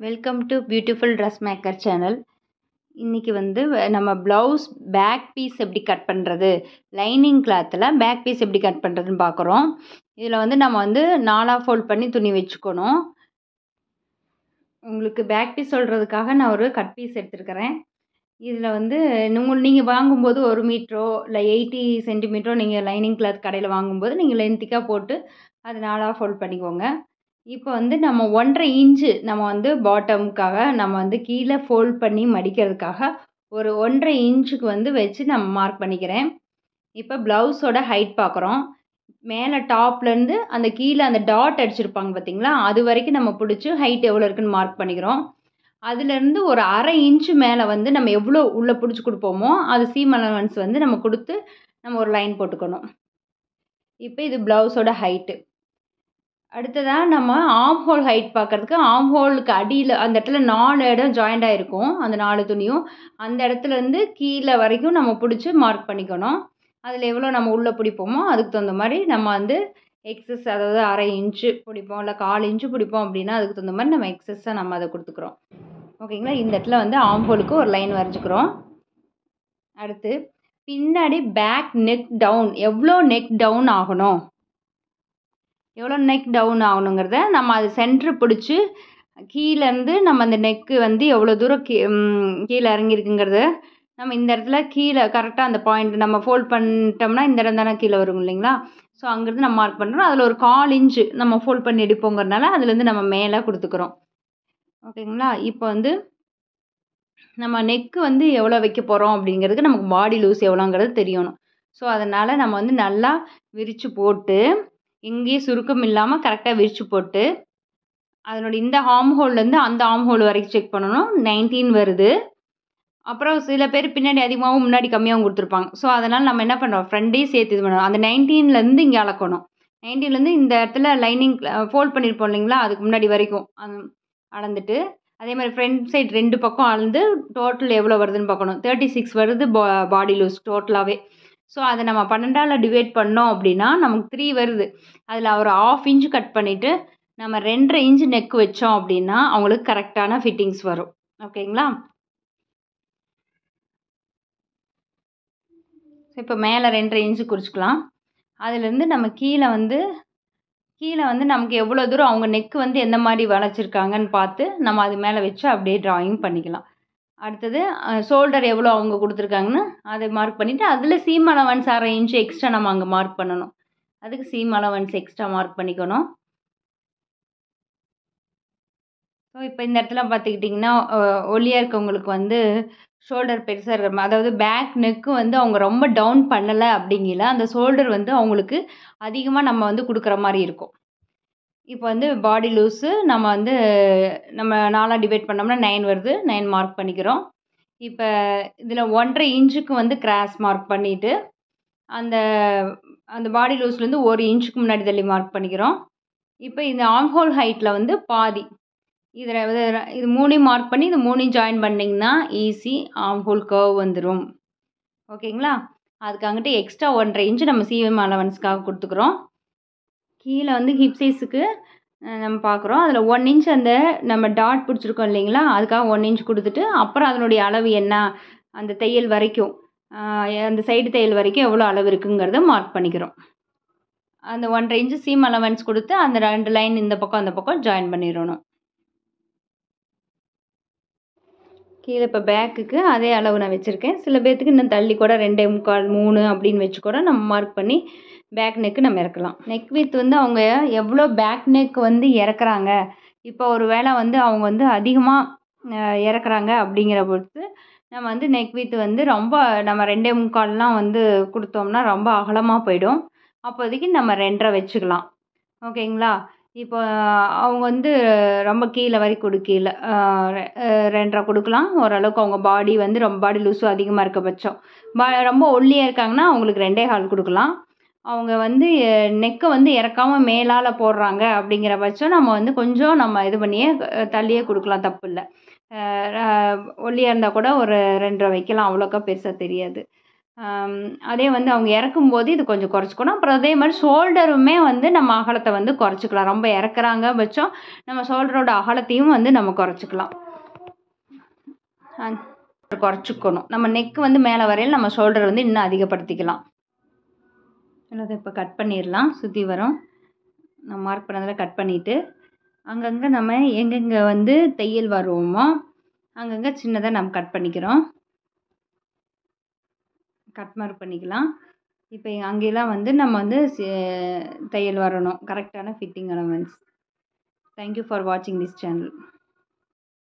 Welcome to beautiful dress maker channel. இன்றைக்கி வந்து நம்ம ப்ளவுஸ் பேக் பீஸ் எப்படி கட் பண்ணுறது, லைனிங் கிளாத்தில் பேக் பீஸ் எப்படி கட் பண்ணுறதுன்னு பார்க்குறோம். இதில் வந்து நம்ம வந்து 4ஆக ஃபோல்ட் பண்ணி துணி வச்சுக்கணும். உங்களுக்கு பேக் பீஸ் சொல்கிறதுக்காக நான் ஒரு கட் பீஸ் எடுத்துருக்கிறேன். இதில் வந்து நீங்கள் வாங்கும்போது 1 மீட்டரோ இல்லை 80 சென்டிமீட்டரோ நீங்கள் லைனிங் கிளாத் கடையில் வாங்கும்போது நீங்கள் லென்த்திக்காக போட்டு அது 4ஆக ஃபோல்ட் பண்ணிக்கோங்க. இப்போ வந்து நம்ம 1.5 இன்ச்சு நம்ம வந்து பாட்டமுக்காக நம்ம வந்து கீழே ஃபோல்ட் பண்ணி மடிக்கிறதுக்காக ஒரு 1.5 இன்ச்சுக்கு வந்து வச்சு நம்ம மார்க் பண்ணிக்கிறேன். இப்போ ப்ளவுஸோட ஹைட் பார்க்குறோம். மேலே டாப்லேருந்து அந்த கீழே அந்த டாட் அடிச்சிருப்பாங்க பார்த்தீங்களா, அது வரைக்கும் நம்ம பிடிச்சி ஹைட் எவ்வளோ இருக்குன்னு மார்க் பண்ணிக்கிறோம். அதுலேருந்து ஒரு 1/2 இன்ச்சு மேலே வந்து நம்ம எவ்வளோ உள்ளே பிடிச்சி கொடுப்போமோ அது சீம் அலவன்ஸ் வந்து நம்ம கொடுத்து நம்ம ஒரு லைன் போட்டுக்கணும். இப்போ இது ப்ளவுஸோட ஹைட்டு. அடுத்ததாக நம்ம ஆர்ம் ஹோல் ஹைட் பார்க்குறதுக்கு ஆர்ம் ஹோலுக்கு அடியில் அந்த இடத்துல 4 இடம் ஜாயிண்ட் ஆகிருக்கும். அந்த 4 துணியும் அந்த இடத்துலேருந்து கீழே வரைக்கும் நம்ம பிடிச்சி மார்க் பண்ணிக்கணும். அதில் எவ்வளோ நம்ம உள்ளே பிடிப்போமோ அதுக்கு தகுந்த மாதிரி நம்ம வந்து எக்ஸஸ், அதாவது 1/2 இன்ச்சு பிடிப்போம் இல்லை 1/4 இன்ச்சு பிடிப்போம் அப்படின்னா அதுக்கு தகுந்த மாதிரி நம்ம எக்ஸஸாக நம்ம அதை கொடுத்துக்குறோம். ஓகேங்களா? இந்த இடத்துல வந்து ஆர்ம் ஹோலுக்கு ஒரு லைன் வரைஞ்சிக்கிறோம். அடுத்து பின்னாடி பேக் நெக் டவுன் எவ்வளோ நெக் டவுன் ஆகணும், எவ்வளோ நெக் டவுன் ஆகணுங்கிறத நம்ம அது சென்ட்ரு பிடிச்சி கீழேருந்து நம்ம அந்த நெக்கு வந்து எவ்வளோ தூரம் கீழே இறங்கியிருக்குங்கிறத நம்ம இந்த இடத்துல கீழே கரெக்டாக அந்த பாயிண்ட் நம்ம ஃபோல்ட் பண்ணிட்டோம்னா இந்த இடம் தானே கீழே வரும் இல்லைங்களா? ஸோ அங்கேருந்து நம்ம மார்க் பண்ணுறோம். அதில் ஒரு 1/4 இன்ச்சு நம்ம ஃபோல்ட் பண்ணி எடுப்போங்கிறதுனால அதுலேருந்து நம்ம மேலே கொடுத்துக்கிறோம். ஓகேங்களா? இப்போ வந்து நம்ம நெக்கு வந்து எவ்வளோ வைக்க போகிறோம் அப்படிங்கிறதுக்கு நமக்கு பாடி லூஸ் எவ்வளோங்கிறது தெரியணும். ஸோ அதனால் நம்ம வந்து நல்லா விரித்து போட்டு எங்கேயும் சுருக்கம் இல்லாமல் கரெக்டாக விரித்து போட்டு அதனோட இந்த ஆர்ம் ஹோல்லேருந்து அந்த ஆர்ம் ஹோல் வரைக்கும் செக் பண்ணணும். 19 வருது. அப்புறம் சில பேர் பின்னாடி அதிகமாகவும் முன்னாடி கம்மியாகவும் கொடுத்துருப்பாங்க. ஸோ அதனால் நம்ம என்ன பண்ணுறோம், ஃப்ரெண்டையும் சேர்த்து இது பண்ணணும். அந்த 19லேருந்து இங்கே அளக்கணும். 19லேருந்து இந்த இடத்துல லைனிங் ஃபோல்ட் பண்ணியிருப்போம் இல்லைங்களா, அதுக்கு முன்னாடி வரைக்கும் அளந்துட்டு அதே மாதிரி ஃப்ரண்ட் சைடு 2 பக்கம் அளந்து டோட்டல் எவ்வளோ வருதுன்னு பார்க்கணும். 36 வருது பாடி லூஸ் டோட்டலாகவே. ஸோ அதை நம்ம 12ஆல் டிவைட் பண்ணோம் அப்படின்னா நமக்கு 3 வருது. அதில் ஒரு 1/2 இன்ச்சு கட் பண்ணிவிட்டு நம்ம 2.5 இன்ச்சு நெக் வச்சோம் அப்படின்னா அவங்களுக்கு கரெக்டான ஃபிட்டிங்ஸ் வரும். ஓகேங்களா? இப்போ மேலே 2.5 இன்ச்சு குறிச்சிக்கலாம். அதுலேருந்து நம்ம கீழே வந்து நமக்கு எவ்வளோ தூரம் அவங்க நெக்கு வந்து எந்த மாதிரி வளைச்சிருக்காங்கன்னு பார்த்து நம்ம அது மேலே வச்சு அப்படியே ட்ராயிங் பண்ணிக்கலாம். அடுத்தது ஷோல்டர் எவ்வளோ அவங்க கொடுத்துருக்காங்கன்னு அதை மார்க் பண்ணிவிட்டு அதில் சீம் அலவன்ஸ் 1/2 இன்ச்சு எக்ஸ்ட்ரா நம்ம அங்கே மார்க் பண்ணணும். அதுக்கு சீம் அலவன்ஸ் எக்ஸ்ட்ரா மார்க் பண்ணிக்கணும். ஸோ இப்போ இந்த இடத்துல பார்த்துக்கிட்டிங்கன்னா ஒல்லியாக இருக்கவங்களுக்கு வந்து ஷோல்டர் பெருசாக இருக்கிற, அதாவது பேக் நெக்கு வந்து அவங்க ரொம்ப டவுன் பண்ணலை அப்படிங்கல அந்த ஷோல்டர் வந்து அவங்களுக்கு அதிகமாக நம்ம வந்து கொடுக்குற மாதிரி இருக்கும். இப்போ வந்து பாடி லூஸு நம்ம வந்து நம்ம 4ஆக டிவைட் பண்ணோம்னா 9 வருது. 9 மார்க் பண்ணிக்கிறோம். இப்போ இதில் 1.5 இன்ச்சுக்கு வந்து கிராஸ் மார்க் பண்ணிவிட்டு அந்த அந்த பாடி லூஸ்லேருந்து 1 இன்ச்சுக்கு முன்னாடி தள்ளி மார்க் பண்ணிக்கிறோம். இப்போ இந்த ஆர்ம் ஹோல் ஹைட்டில் வந்து பாதி இதில் இது 3 மார்க் பண்ணி இது 3 ஜாயின் பண்ணிங்கன்னா ஈஸி ஆர்ம் ஹோல் கர்வ் வந்துடும். ஓகேங்களா? அதுக்காகட்டு எக்ஸ்ட்ரா 1.5 இன்ச்சு நம்ம சீம் அலவன்ஸ்க்காக கொடுத்துக்குறோம். கீழே வந்து ஹிப் சைஸுக்கு நம்ம பார்க்குறோம். அதில் 1 இன்ச் அந்த நம்ம டாட் பிடிச்சிருக்கோம் இல்லைங்களா, அதுக்காக 1 இன்ச் கொடுத்துட்டு அப்புறம் அதனுடைய அளவு என்ன, அந்த தையல் வரைக்கும் அந்த சைடு தையல் வரைக்கும் எவ்வளோ அளவு இருக்குங்கிறத மார்க் பண்ணிக்கிறோம். அந்த 1.5 இன்ச்சு சீம் அலவன்ஸ் கொடுத்து அந்த 2 லைன் இந்த பக்கம் அந்த பக்கம் ஜாயின் பண்ணிடணும். கீழே இப்போ பேக்குக்கு அதே அளவு நான் வச்சுருக்கேன். சில பேர்த்துக்கு இன்னும் தள்ளி கூட 2.25 3 அப்படின்னு வச்சு கூட நம்ம மார்க் பண்ணி பேக் நெக்கு நம்ம இறக்கலாம். நெக் வித் வந்து அவங்க எவ்வளோ பேக் நெக் வந்து இறக்குறாங்க, இப்போ ஒரு வேளை வந்து அவங்க வந்து அதிகமாக இறக்குறாங்க அப்படிங்கிற பொறுத்து நம்ம வந்து நெக் வித் வந்து ரொம்ப நம்ம 2.25 வந்து கொடுத்தோம்னா ரொம்ப அகலமாக போயிடும். அப்போதைக்கு நம்ம 2.5 வச்சுக்கலாம். ஓகேங்களா? இப்போ அவங்க வந்து ரொம்ப கீழே வரைக்கும் கொடுக்கல 2.5 கொடுக்கலாம். ஓரளவுக்கு அவங்க பாடி வந்து ரொம்ப பாடி லூஸும் அதிகமாக இருக்க பட்சம் ரொம்ப ஒல்லியாக இருக்காங்கன்னா அவங்களுக்கு 2.25 கொடுக்கலாம். அவங்க வந்து நெக்கை வந்து இறக்காமல் மேலால் போடுறாங்க அப்படிங்கிற பட்சம் நம்ம வந்து கொஞ்சம் நம்ம இது பண்ணியே தள்ளியே கொடுக்கலாம், தப்பு இல்லை. ஒல்லியாக இருந்தால் கூட ஒரு 2.5 வைக்கலாம், அவ்வளோக்கா பெருசாக தெரியாது. அதே வந்து அவங்க இறக்கும்போது இது கொஞ்சம் குறைச்சிக்கணும். அப்புறம் அதே மாதிரி ஷோல்டருமே வந்து நம்ம அகலத்தை வந்து குறைச்சிக்கலாம். ரொம்ப இறக்குறாங்க பட்சம் நம்ம ஷோல்டரோட அகலத்தையும் வந்து நம்ம குறைச்சிக்கலாம். குறைச்சிக்கணும். நம்ம நெக் வந்து மேலே வரையில் நம்ம ஷோல்டர் வந்து இன்னும் அதிகப்படுத்திக்கலாம். அதை இப்போ கட் பண்ணிடலாம். சுற்றி வரும் நான் மார்க் பண்ணதில் கட் பண்ணிவிட்டு அங்கங்கே நம்ம எங்கெங்கே வந்து தையல் வருவோமோ அங்கங்கே சின்னதாக நம்ம கட் பண்ணிக்கிறோம். கட் மார்க் பண்ணிக்கலாம். இப்போ அங்கெல்லாம் வந்து நம்ம வந்து தையல் வரணும். கரெக்டான ஃபிட்டிங் அலவன்ஸ். தேங்க்யூ ஃபார் வாட்சிங் திஸ் சேனல்.